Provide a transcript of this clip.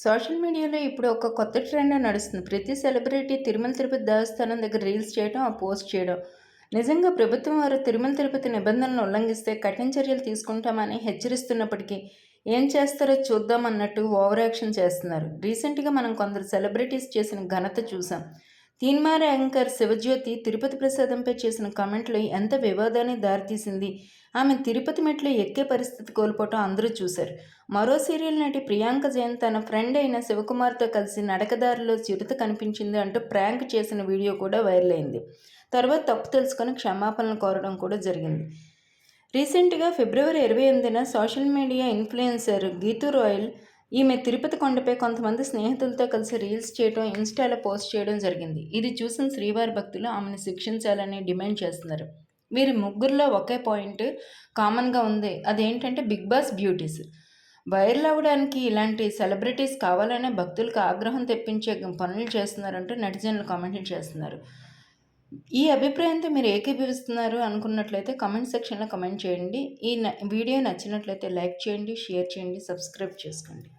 Social మీడియాలో ఇప్పుడు ఒక కొత్త ట్రెండ్ నడుస్తుంది. ప్రతి సెలబ్రిటీ తిరుమల తిరుపతి దేవస్థానం దగ్గర రీల్స్ చేయడం, ఆ పోస్ట్ చేయడం. నిజంగా ప్రభుత్వం వారు తిరుమల తిరుపతి నిబంధనలను ఉల్లంఘిస్తే కఠిన చర్యలు తీసుకుంటామని హెచ్చరిస్తున్నప్పటికీ ఏం చేస్తారో చూద్దాం అన్నట్టు ఓవర్ యాక్షన్ చేస్తున్నారు. రీసెంట్గా మనం కొందరు సెలబ్రిటీస్ చేసిన ఘనత చూసాం. తీన్మార్ యాంకర్ శివజ్యోతి తిరుపతి ప్రసాదంపై చేసిన కామెంట్లు ఎంత వివాదాన్ని దారితీసింది. ఆమె తిరుపతి మెట్లు ఎక్కే పరిస్థితి కోల్పోవటం అందరూ చూశారు. మరో సీరియల్ నటి ప్రియాంక జైన్ తన ఫ్రెండ్ అయిన శివకుమార్తో కలిసి నడకదారిలో చిరుత కనిపించింది అంటూ ప్రాంక్ చేసిన వీడియో కూడా వైరల్ అయింది. తర్వాత తప్పు తెలుసుకొని క్షమాపణలు కోరడం కూడా జరిగింది. రీసెంట్గా ఫిబ్రవరి 28న social media influencer Geethu Royal ఈమె తిరుపతి కొండపై కొంతమంది స్నేహితులతో కలిసి రీల్స్ చేయడం, ఇన్స్టాలో పోస్ట్ చేయడం జరిగింది. ఇది చూసిన శ్రీవారి భక్తులు ఆమెను శిక్షించాలని డిమాండ్ చేస్తున్నారు. వీరి ముగ్గురులో ఒకే పాయింట్ కామన్గా ఉంది. అదేంటంటే బిగ్ బాస్ బ్యూటీస్. వైరల్ అవ్వడానికి ఇలాంటి సెలబ్రిటీస్ కావాలనే భక్తులకు ఆగ్రహం తెప్పించే పనులు చేస్తున్నారంటూ నెటిజన్లు కామెంట్లు చేస్తున్నారు. ఈ అభిప్రాయంతో మీరు ఏకీభవిస్తున్నారు అనుకున్నట్లయితే కామెంట్ సెక్షన్లో కామెంట్ చేయండి. ఈ వీడియో నచ్చినట్లయితే లైక్ చేయండి, షేర్ చేయండి, సబ్స్క్రైబ్ చేసుకోండి.